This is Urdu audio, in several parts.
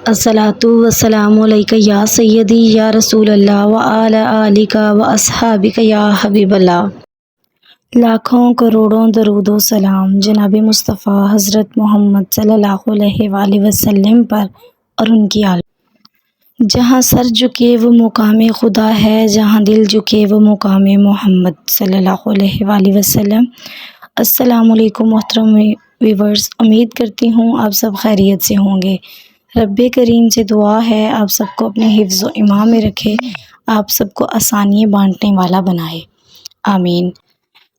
الصلاۃ والسلام علیک یا سیدی یا رسول اللہ وعلی آلک و اصحابک یا حبیب اللہ۔ لاکھوں کروڑوں درود و سلام جناب مصطفیٰ حضرت محمد صلی اللہ علیہ وآلہ وسلم پر اور ان کی آل۔ جہاں سر جھکے وہ مقام خدا ہے، جہاں دل جھکے وہ مقام محمد صلی اللہ علیہ وآلہ وسلم۔ السلام علیکم محترم ویورز، امید کرتی ہوں آپ سب خیریت سے ہوں گے۔ رب کریم سے دعا ہے آپ سب کو اپنے حفظ و ایمان میں رکھے، آپ سب کو آسانیاں بانٹنے والا بنائے، آمین۔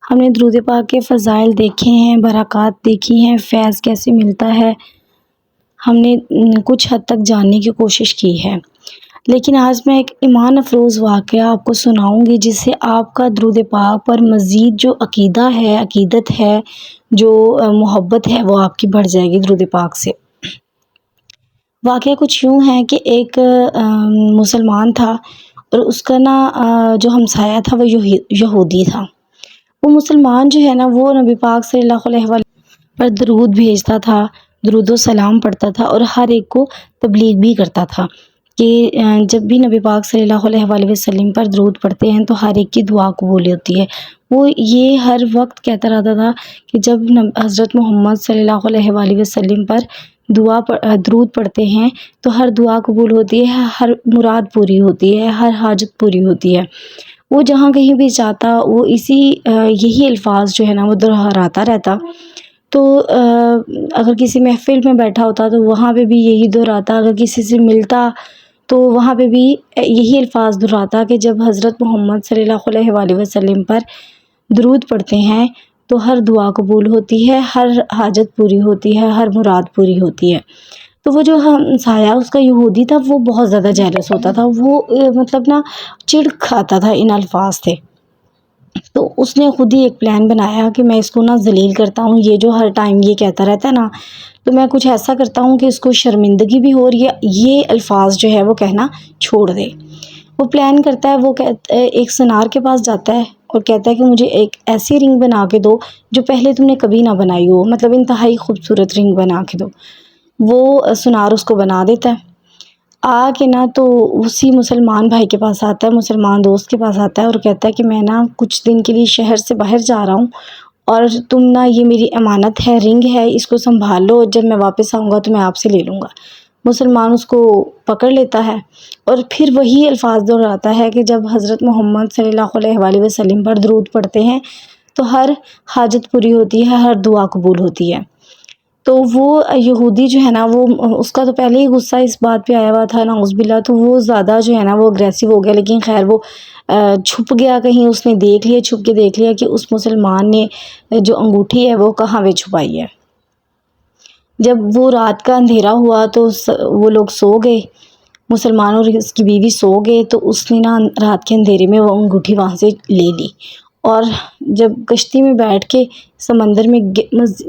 ہم نے درود پاک کے فضائل دیکھے ہیں، برکات دیکھی ہیں، فیض کیسے ملتا ہے ہم نے کچھ حد تک جاننے کی کوشش کی ہے، لیکن آج میں ایک ایمان افروز واقعہ آپ کو سناؤں گی جس سے آپ کا درود پاک پر مزید جو عقیدہ ہے، عقیدت ہے، جو محبت ہے وہ آپ کی بڑھ جائے گی درود پاک سے۔ واقعہ کچھ یوں ہے کہ ایک مسلمان تھا اور اس کا جو ہمسایہ تھا وہ یہودی تھا۔ وہ مسلمان جو ہے وہ نبی پاک صلی اللہ علیہ وسلم پر درود بھیجتا تھا، درود و سلام پڑھتا تھا اور ہر ایک کو تبلیغ بھی کرتا تھا کہ جب بھی نبی پاک صلی اللہ علیہ وآلہ وسلم پر درود پڑھتے ہیں تو ہر ایک کی دعا قبول ہوتی ہے۔ وہ یہ ہر وقت کہتا رہتا تھا کہ جب حضرت محمد صلی اللہ علیہ وآلہ وسلم پر درود پڑھتے ہیں تو ہر دعا قبول ہوتی ہے، ہر مراد پوری ہوتی ہے، ہر حاجت پوری ہوتی ہے۔ وہ جہاں کہیں بھی جاتا وہ یہی الفاظ جو ہے وہ دہراتا رہتا۔ تو اگر کسی محفل میں بیٹھا ہوتا تو وہاں پہ بھی یہی دہراتا، اگر کسی سے ملتا تو وہاں پہ بھی یہی الفاظ دہراتا کہ جب حضرت محمد صلی اللہ علیہ وآلہ وسلم پر درود پڑھتے ہیں تو ہر دعا قبول ہوتی ہے، ہر حاجت پوری ہوتی ہے، ہر مراد پوری ہوتی ہے۔ تو وہ جو ہمسایہ اس کا یہودی تھا وہ بہت زیادہ جیلس ہوتا تھا، وہ چڑ کھاتا تھا ان الفاظ سے۔ تو اس نے خود ہی ایک پلان بنایا کہ میں اس کو ذلیل کرتا ہوں، یہ جو ہر ٹائم یہ کہتا رہتا ہے تو میں کچھ ایسا کرتا ہوں کہ اس کو شرمندگی بھی ہو اور یہ الفاظ جو ہے وہ کہنا چھوڑ دے۔ وہ پلان کرتا ہے، وہ ایک سنار کے پاس جاتا ہے اور کہتا ہے کہ مجھے ایک ایسی رنگ بنا کے دو جو پہلے تم نے کبھی نہ بنائی ہو، انتہائی خوبصورت رنگ بنا کے دو۔ وہ سنار اس کو بنا دیتا ہے، آ کے تو اسی مسلمان بھائی کے پاس آتا ہے، مسلمان دوست کے پاس آتا ہے اور کہتا ہے کہ میں کچھ دن کے لیے شہر سے باہر جا رہا ہوں اور تم یہ میری امانت ہے، رنگ ہے، اس کو سنبھال لو، جب میں واپس آؤں گا تو میں آپ سے لے لوں گا۔ مسلمان اس کو پکڑ لیتا ہے اور پھر وہی الفاظ دہراتا ہے کہ جب حضرت محمد صلی اللہ علیہ وآلہ وسلم پر درود پڑھتے ہیں تو ہر حاجت پوری ہوتی ہے، ہر دعا قبول ہوتی ہے۔ تو وہ یہودی جو ہے وہ اس کا تو پہلے ہی غصہ اس بات پہ آیا ہوا تھا نعوذ باللہ، تو وہ زیادہ جو ہے وہ اگریسو ہو گیا، لیکن خیر وہ چھپ گیا، کہیں اس نے دیکھ لیا، چھپ کے دیکھ لیا کہ اس مسلمان نے جو انگوٹھی ہے وہ کہاں پہ چھپائی ہے۔ جب وہ رات کا اندھیرا ہوا تو وہ لوگ سو گئے، مسلمان اور اس کی بیوی سو گئے، تو اس نے رات کے اندھیرے میں وہ انگوٹھی وہاں سے لے لی اور جب کشتی میں بیٹھ کے سمندر میں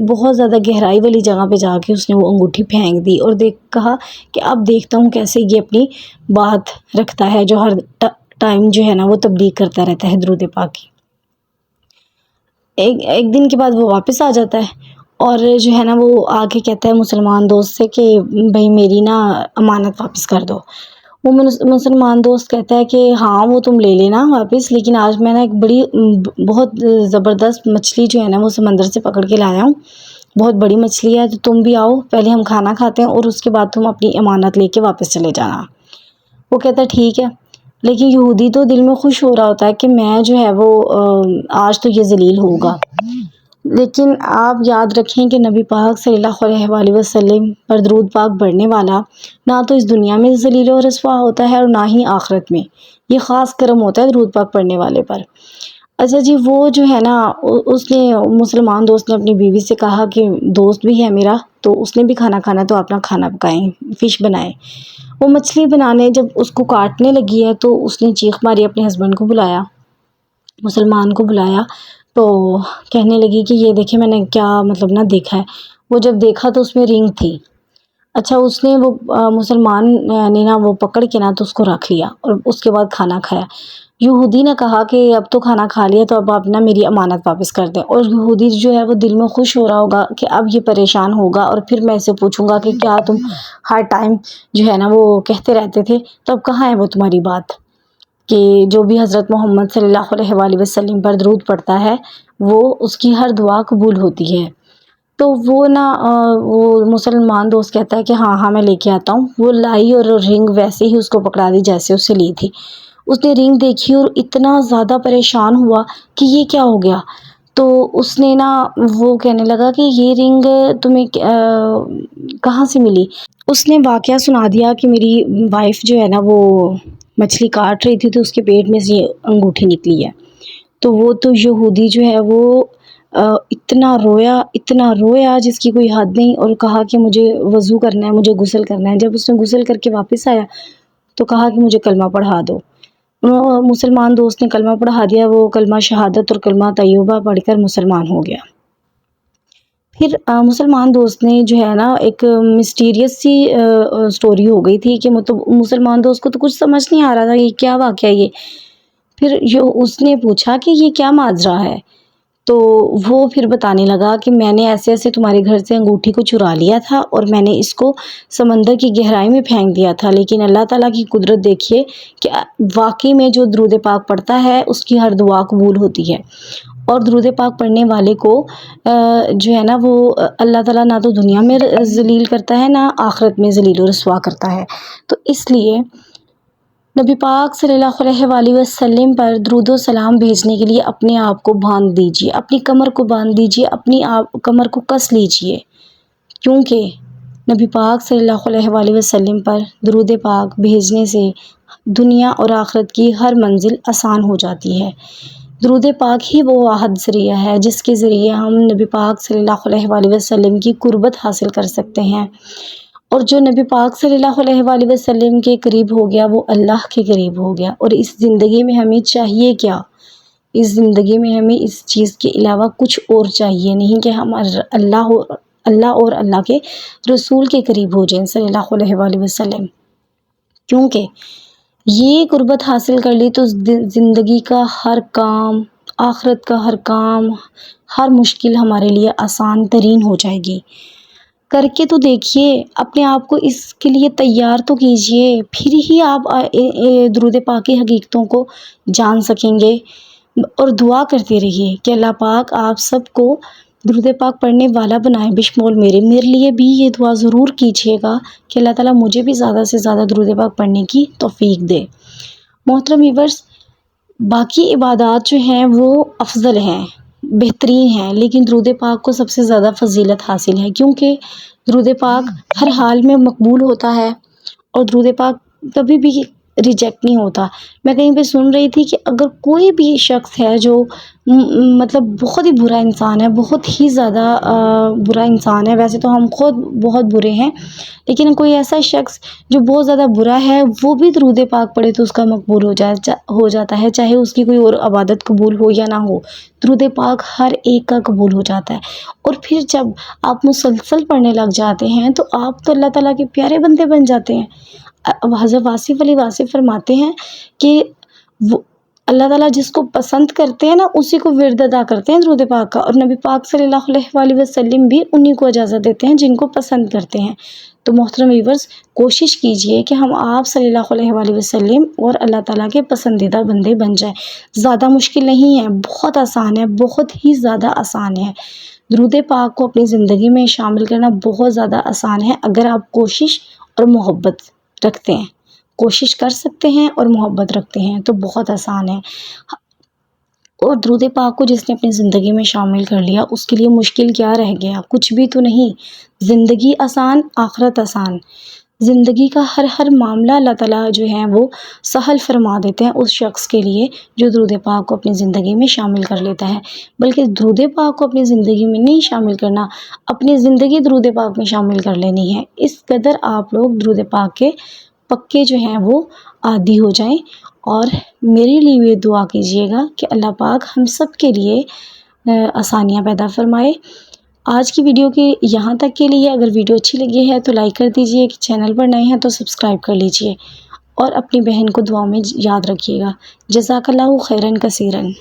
بہت زیادہ گہرائی والی جگہ پہ جا کے اس نے وہ انگوٹھی پھینک دی اور کہا کہ اب دیکھتا ہوں کیسے یہ اپنی بات رکھتا ہے جو ہر ٹائم جو ہے وہ تبلیغ کرتا رہتا ہے درود پاک کی۔ ایک دن کے بعد وہ واپس آ جاتا ہے اور جو ہے وہ آ کے کہتا ہے مسلمان دوست سے کہ بھائی میری امانت واپس کر دو۔ وہ مسلمان دوست کہتا ہے کہ ہاں وہ تم لے لینا واپس، لیکن آج میں ایک بہت زبردست مچھلی جو ہے وہ سمندر سے پکڑ کے لایا ہوں، بہت بڑی مچھلی ہے، تو تم بھی آؤ، پہلے ہم کھانا کھاتے ہیں اور اس کے بعد تم اپنی امانت لے کے واپس چلے جانا۔ وہ کہتا ہے ٹھیک ہے، لیکن یہودی تو دل میں خوش ہو رہا ہوتا ہے کہ میں جو ہے وہ آج تو یہ ذلیل ہوگا، لیکن آپ یاد رکھیں کہ نبی پاک صلی اللہ علیہ وآلہ وسلم پر درود پاک پڑھنے والا نہ تو اس دنیا میں ذلیل و رسوا ہوتا ہے اور نہ ہی آخرت میں، یہ خاص کرم ہوتا ہے درود پاک پڑھنے والے پر۔ اچھا جی، وہ جو ہے اس نے مسلمان دوست نے اپنی بیوی سے کہا کہ دوست بھی ہے میرا، تو اس نے بھی کھانا کھانا تو اپنا کھانا پکائیں، فش بنائے۔ وہ مچھلی بنانے جب اس کو کاٹنے لگی ہے تو اس نے چیخ ماری، اپنے ہسبینڈ کو بلایا، مسلمان کو بلایا، تو کہنے لگی کہ یہ دیکھیں میں نے کیا دیکھا ہے۔ وہ جب دیکھا تو اس میں رنگ تھی اچھا اس نے وہ مسلمان نے نا وہ پکڑ کے نا تو اس کو رکھ لیا اور اس کے بعد کھانا کھایا۔ یہودی نے کہا کہ اب تو کھانا کھا لیا تو اب آپ نا میری امانت واپس کر دیں، اور یہودی جو ہے وہ دل میں خوش ہو رہا ہوگا کہ اب یہ پریشان ہوگا اور پھر میں اسے پوچھوں گا کہ کیا تم ہر ٹائم جو ہے نا وہ کہتے رہتے تھے، تو اب کہاں ہے وہ تمہاری بات کہ جو بھی حضرت محمد صلی اللہ علیہ وآلہ وسلم پر درود پڑتا ہے وہ اس کی ہر دعا قبول ہوتی ہے۔ تو وہ نا وہ مسلمان دوست کہتا ہے کہ ہاں ہاں میں لے کے آتا ہوں۔ وہ لائی اور رنگ ویسے ہی اس کو پکڑا دی جیسے اس سے لی تھی۔ اس نے رنگ دیکھی اور اتنا زیادہ پریشان ہوا کہ یہ کیا ہو گیا، تو اس نے نا وہ کہنے لگا کہ یہ رنگ تمہیں کہاں سے ملی۔ اس نے واقعہ سنا دیا کہ میری وائف جو ہے نا وہ مچھلی کاٹ رہی تھی تو اس کے پیٹ میں سے یہ انگوٹھی نکلی ہے۔ تو وہ تو یہودی جو ہے وہ اتنا رویا جس کی کوئی حد نہیں، اور کہا کہ مجھے وضو کرنا ہے، مجھے غسل کرنا ہے۔ جب اس نے غسل کر کے واپس آیا تو کہا کہ مجھے کلمہ پڑھا دو۔ مسلمان دوست نے کلمہ پڑھا دیا، وہ کلمہ شہادت اور کلمہ طیبہ پڑھ کر مسلمان ہو گیا۔ پھر مسلمان دوست نے جو ہے نا ایک مسٹیریس سی سٹوری ہو گئی تھی کہ مطلب مسلمان دوست کو تو کچھ سمجھ نہیں آ رہا تھا یہ کیا واقعہ یہ۔ پھر اس نے پوچھا کہ یہ کیا ماجرا ہے، تو وہ پھر بتانے لگا کہ میں نے ایسے ایسے تمہارے گھر سے انگوٹھی کو چرا لیا تھا اور میں نے اس کو سمندر کی گہرائی میں پھینک دیا تھا، لیکن اللہ تعالیٰ کی قدرت دیکھیے کہ واقعی میں جو درود پاک پڑھتا ہے اس کی ہر دعا قبول ہوتی ہے، اور درود پاک پڑھنے والے کو جو ہے نا وہ اللہ تعالیٰ نہ تو دنیا میں ذلیل کرتا ہے نہ آخرت میں ذلیل و رسوا کرتا ہے۔ تو اس لیے نبی پاک صلی اللہ علیہ وآلہ وسلم پر درود و سلام بھیجنے کے لیے اپنے آپ کو باندھ دیجیے، اپنی کمر کو باندھ دیجیے، اپنی کمر کو کس لیجیے، کیونکہ نبی پاک صلی اللہ علیہ وآلہ وسلم پر درود پاک بھیجنے سے دنیا اور آخرت کی ہر منزل آسان ہو جاتی ہے۔ درود پاک ہی وہ واحد ذریعہ ہے جس کے ذریعے ہم نبی پاک صلی اللہ علیہ وآلہ وسلم کی قربت حاصل کر سکتے ہیں، اور جو نبی پاک صلی اللہ علیہ وآلہ وسلم کے قریب ہو گیا وہ اللہ کے قریب ہو گیا۔ اور اس زندگی میں ہمیں چاہیے کیا؟ اس زندگی میں ہمیں اس چیز کے علاوہ کچھ اور چاہیے نہیں کہ ہم اللہ اور اللہ کے رسول کے قریب ہو جائیں صلی اللہ علیہ وآلہ وسلم، کیونکہ یہ قربت حاصل کر لی تو زندگی کا ہر کام، آخرت کا ہر کام، ہر مشکل ہمارے لیے آسان ترین ہو جائے گی۔ کر کے تو دیکھیے، اپنے آپ کو اس کے لیے تیار تو کیجئے، پھر ہی آپ درود پاک کی حقیقتوں کو جان سکیں گے۔ اور دعا کرتے رہیے کہ اللہ پاک آپ سب کو درود پاک پڑھنے والا بنائے، بشمول میرے لیے بھی یہ دعا ضرور کیجیے گا کہ اللہ تعالیٰ مجھے بھی زیادہ سے زیادہ درود پاک پڑھنے کی توفیق دے۔ محترم ویورز، باقی عبادات جو ہیں وہ افضل ہیں، بہترین ہیں، لیکن درود پاک کو سب سے زیادہ فضیلت حاصل ہے، کیونکہ درود پاک ہر حال میں مقبول ہوتا ہے اور درود پاک کبھی بھی ریجیکٹ نہیں ہوتا۔ میں کہیں پہ سن رہی تھی کہ اگر کوئی بھی شخص ہے جو مطلب بہت ہی برا انسان ہے، بہت ہی زیادہ برا انسان ہے، ویسے تو ہم خود بہت برے ہیں، لیکن کوئی ایسا شخص جو بہت زیادہ برا ہے وہ بھی درود پاک پڑھے تو اس کا مقبول ہو جاتا ہے، چاہے اس کی کوئی اور عبادت قبول ہو یا نہ ہو، درود پاک ہر ایک کا قبول ہو جاتا ہے۔ اور پھر جب آپ مسلسل پڑھنے لگ جاتے ہیں تو آپ تو اللہ تعالیٰ کے پیارے بندے بن جاتے ہیں۔ حضرت واصف علی واصف فرماتے ہیں کہ وہ اللہ تعالیٰ جس کو پسند کرتے ہیں نا اسی کو ورد ادا کرتے ہیں درود پاک کا، اور نبی پاک صلی اللہ علیہ وآلہ وسلم بھی انہی کو اجازت دیتے ہیں جن کو پسند کرتے ہیں۔ تو محترم ویورز، کوشش کیجئے کہ ہم آپ صلی اللہ علیہ وآلہ وسلم اور اللہ تعالیٰ کے پسندیدہ بندے بن جائیں۔ زیادہ مشکل نہیں ہے، بہت آسان ہے، بہت ہی زیادہ آسان ہے۔ درود پاک کو اپنی زندگی میں شامل کرنا بہت زیادہ آسان ہے اگر آپ کوشش اور محبت رکھتے ہیں، کوشش کر سکتے ہیں اور محبت رکھتے ہیں تو بہت آسان ہے۔ اور درود پاک کو جس نے اپنی زندگی میں شامل کر لیا اس کے لیے مشکل کیا رہ گیا؟ کچھ بھی تو نہیں۔ زندگی آسان، آخرت آسان، زندگی کا ہر معاملہ اللہ تعالیٰ جو ہے وہ سہل فرما دیتے ہیں اس شخص کے لیے جو درود پاک کو اپنی زندگی میں شامل کر لیتا ہے۔ بلکہ درود پاک کو اپنی زندگی میں نہیں شامل کرنا، اپنی زندگی درود پاک میں شامل کر لینی ہے۔ اس قدر آپ لوگ درود پاک کے پکے جو ہیں وہ عادی ہو جائیں، اور میرے لیے بھی دعا کیجیے گا کہ اللہ پاک ہم سب کے لیے آسانیاں پیدا فرمائے۔ آج کی ویڈیو کے یہاں تک کے لیے اگر ویڈیو اچھی لگی ہے تو لائک کر دیجئے، چینل پر نئے ہیں تو سبسکرائب کر لیجئے اور اپنی بہن کو دعا میں یاد رکھیے گا۔ جزاک اللہ خیرن کثیرن۔